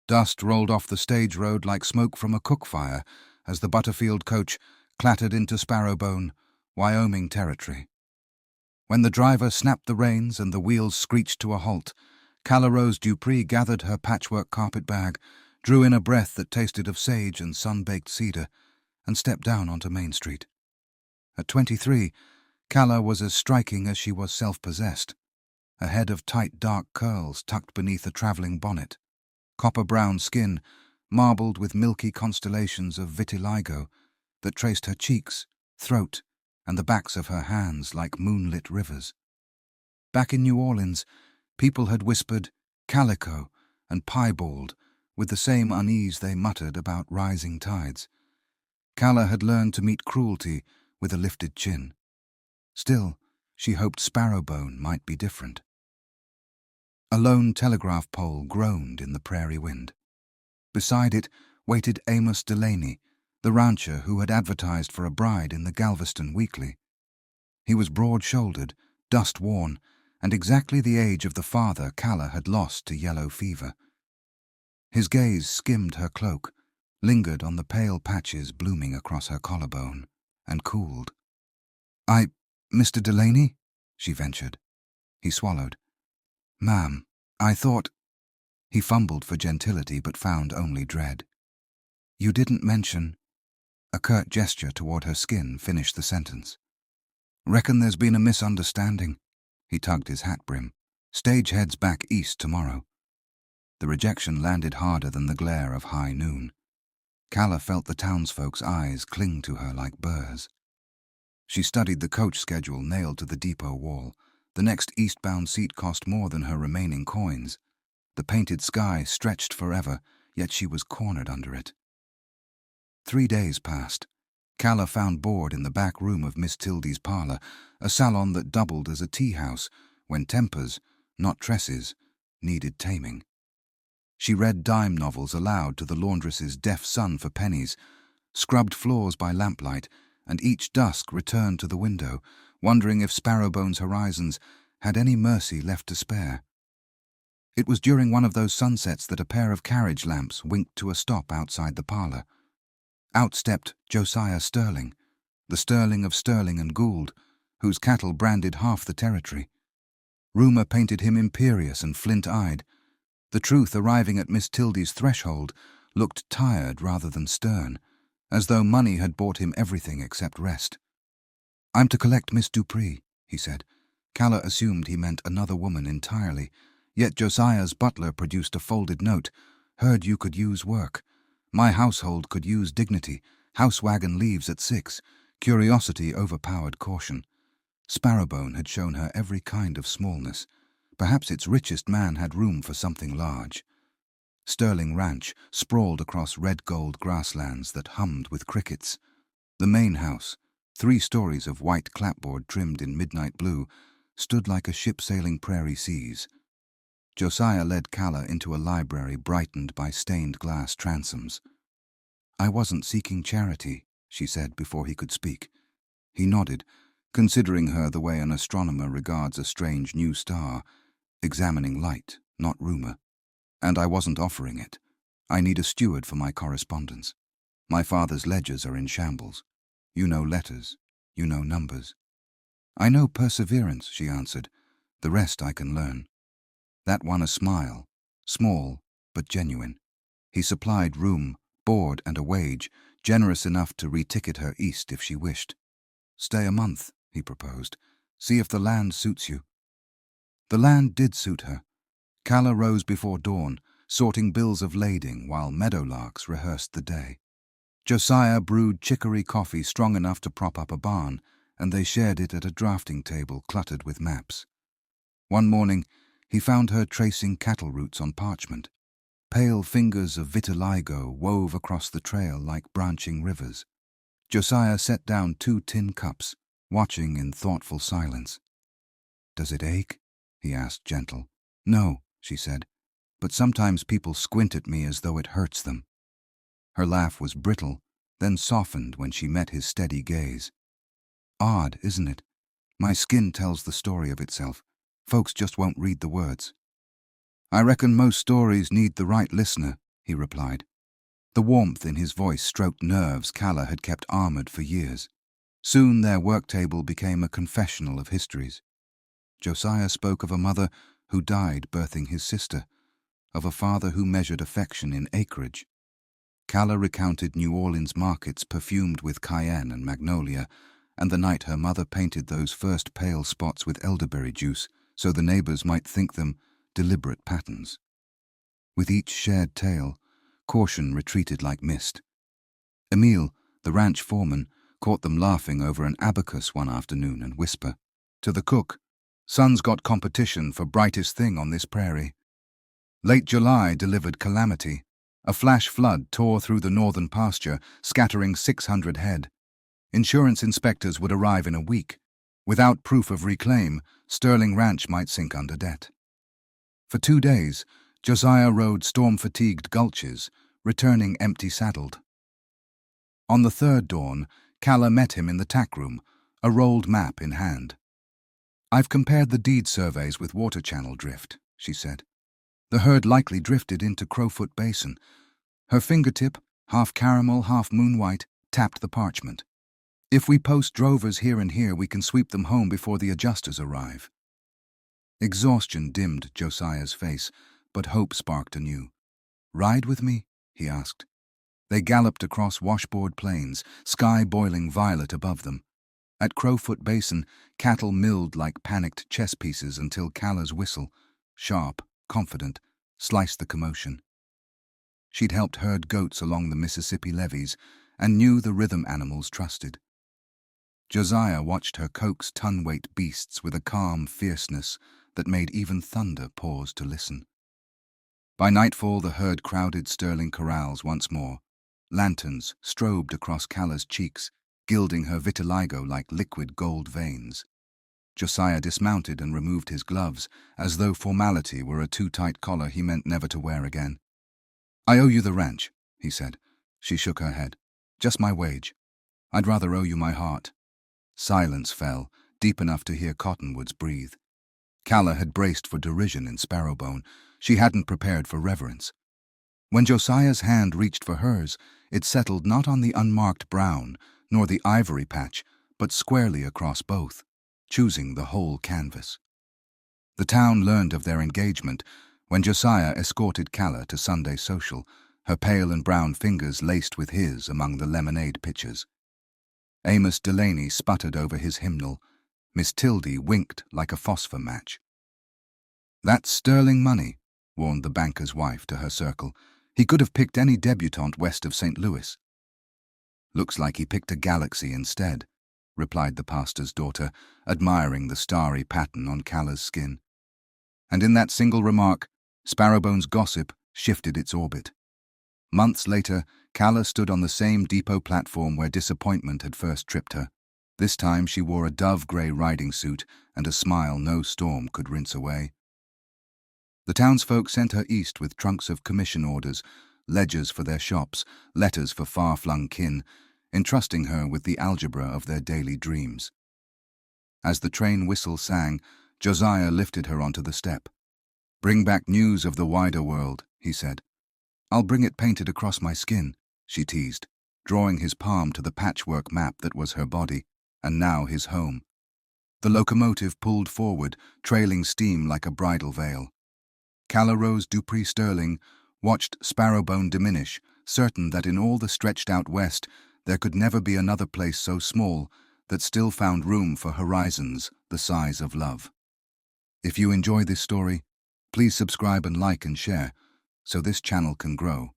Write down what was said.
Dust rolled off the stage road like smoke from a cook fire as the Butterfield coach clattered into Sparrowbone, Wyoming territory. When the driver snapped the reins and the wheels screeched to a halt, Calorose Dupree gathered her patchwork carpet bag, drew in a breath that tasted of sage and sun-baked cedar, and stepped down onto Main Street. At 23, Calla was as striking as she was self-possessed, a head of tight dark curls tucked beneath a travelling bonnet, copper-brown skin marbled with milky constellations of vitiligo that traced her cheeks, throat, and the backs of her hands like moonlit rivers. Back in New Orleans, people had whispered calico and piebald with the same unease they muttered about rising tides. Calla had learned to meet cruelty with a lifted chin. Still, she hoped Sparrowbone might be different. A lone telegraph pole groaned in the prairie wind. Beside it waited Amos Delaney, the rancher who had advertised for a bride in the Galveston Weekly. He was broad-shouldered, dust-worn, and exactly the age of the father Calla had lost to yellow fever. His gaze skimmed her cloak, lingered on the pale patches blooming across her collarbone, and cooled. Mr. Delaney?" she ventured. He swallowed. "Ma'am, I thought—" He fumbled for gentility but found only dread. "You didn't mention—" A curt gesture toward her skin finished the sentence. "Reckon there's been a misunderstanding." He tugged his hat brim. "Stage heads back east tomorrow." The rejection landed harder than the glare of high noon. Calla felt the townsfolk's eyes cling to her like burrs. She studied the coach schedule nailed to the depot wall. The next eastbound seat cost more than her remaining coins. The painted sky stretched forever, yet she was cornered under it. 3 days passed. Calla found board in the back room of Miss Tildy's parlor, a salon that doubled as a tea-house when tempers, not tresses, needed taming. She read dime novels aloud to the laundress's deaf son for pennies, scrubbed floors by lamplight, and each dusk returned to the window, wondering if Sparrowbone's horizons had any mercy left to spare. It was during one of those sunsets that a pair of carriage lamps winked to a stop outside the parlor. Out stepped Josiah Sterling, the Sterling of Sterling and Gould, whose cattle branded half the territory. Rumor painted him imperious and flint-eyed. The truth arriving at Miss Tildy's threshold looked tired rather than stern, as though money had bought him everything except rest. "I'm to collect Miss Dupree," he said. Calla assumed he meant another woman entirely, yet Josiah's butler produced a folded note. "Heard you could use work. My household could use dignity. House wagon leaves at 6. Curiosity overpowered caution." Sparrowbone had shown her every kind of smallness. Perhaps its richest man had room for something large. Sterling Ranch sprawled across red-gold grasslands that hummed with crickets. The main house, 3 stories of white clapboard trimmed in midnight blue, stood like a ship sailing prairie seas. Josiah led Calla into a library brightened by stained glass transoms. "I wasn't seeking charity," she said before he could speak. He nodded, considering her the way an astronomer regards a strange new star, examining light, not rumor. "And I wasn't offering it. I need a steward for my correspondence. My father's ledgers are in shambles. You know letters. You know numbers." "I know perseverance," she answered. "The rest I can learn." That won a smile, small but genuine. He supplied room, board, and a wage, generous enough to reticket her east if she wished. "Stay a month," he proposed. "See if the land suits you." The land did suit her. Calla rose before dawn, sorting bills of lading while meadowlarks rehearsed the day. Josiah brewed chicory coffee strong enough to prop up a barn, and they shared it at a drafting table cluttered with maps. One morning, he found her tracing cattle routes on parchment. Pale fingers of vitiligo wove across the trail like branching rivers. Josiah set down 2 tin cups, watching in thoughtful silence. "Does it ache?" he asked, gentle. "No," she said, "but sometimes people squint at me as though it hurts them." Her laugh was brittle, then softened when she met his steady gaze. "Odd, isn't it? My skin tells the story of itself. Folks just won't read the words." "I reckon most stories need the right listener," he replied. The warmth in his voice stroked nerves Calla had kept armored for years. Soon their work table became a confessional of histories. Josiah spoke of a mother who died birthing his sister, of a father who measured affection in acreage. Calla recounted New Orleans markets perfumed with cayenne and magnolia, and the night her mother painted those first pale spots with elderberry juice so the neighbors might think them deliberate patterns. With each shared tale, caution retreated like mist. Emile, the ranch foreman, caught them laughing over an abacus one afternoon and whisper to the cook, "Son's got competition for brightest thing on this prairie." Late July delivered calamity. A flash flood tore through the northern pasture, scattering 600 head. Insurance inspectors would arrive in a week. Without proof of reclaim, Sterling Ranch might sink under debt. For 2 days, Josiah rode storm-fatigued gulches, returning empty-saddled. On the third dawn, Calla met him in the tack room, a rolled map in hand. "I've compared the deed surveys with water channel drift," she said. "The herd likely drifted into Crowfoot Basin." Her fingertip, half caramel, half moon-white, tapped the parchment. "If we post drovers here and here, we can sweep them home before the adjusters arrive." Exhaustion dimmed Josiah's face, but hope sparked anew. "Ride with me?" he asked. They galloped across washboard plains, sky boiling violet above them. At Crowfoot Basin, cattle milled like panicked chess pieces until Calla's whistle, sharp, confident, sliced the commotion. She'd helped herd goats along the Mississippi levees and knew the rhythm animals trusted. Josiah watched her coax ton-weight beasts with a calm fierceness that made even thunder pause to listen. By nightfall, the herd crowded Sterling corrals once more. Lanterns strobed across Calla's cheeks, gilding her vitiligo like liquid gold veins. Josiah dismounted and removed his gloves, as though formality were a too-tight collar he meant never to wear again. "I owe you the ranch," he said. She shook her head. "Just my wage. I'd rather owe you my heart." Silence fell, deep enough to hear cottonwoods breathe. Calla had braced for derision in Sparrowbone. She hadn't prepared for reverence. When Josiah's hand reached for hers, it settled not on the unmarked brown, nor the ivory patch, but squarely across both, choosing the whole canvas. The town learned of their engagement when Josiah escorted Calla to Sunday social, her pale and brown fingers laced with his among the lemonade pitchers. Amos Delaney sputtered over his hymnal. Miss Tildy winked like a phosphor match. "That's sterling money," warned the banker's wife to her circle. "He could have picked any debutante west of St. Louis." "Looks like he picked a galaxy instead," replied the pastor's daughter, admiring the starry pattern on Calla's skin. And in that single remark, Sparrowbone's gossip shifted its orbit. Months later, Calla stood on the same depot platform where disappointment had first tripped her. This time she wore a dove-grey riding suit and a smile no storm could rinse away. The townsfolk sent her east with trunks of commission orders, ledgers for their shops, letters for far-flung kin, entrusting her with the algebra of their daily dreams. As the train whistle sang, Josiah lifted her onto the step. "Bring back news of the wider world," he said. "I'll bring it painted across my skin," she teased, drawing his palm to the patchwork map that was her body, and now his home. The locomotive pulled forward, trailing steam like a bridal veil. Calla Rose Dupree Sterling watched Sparrowbone diminish, certain that in all the stretched-out west there could never be another place so small that still found room for horizons the size of love. If you enjoy this story, please subscribe and like and share so this channel can grow.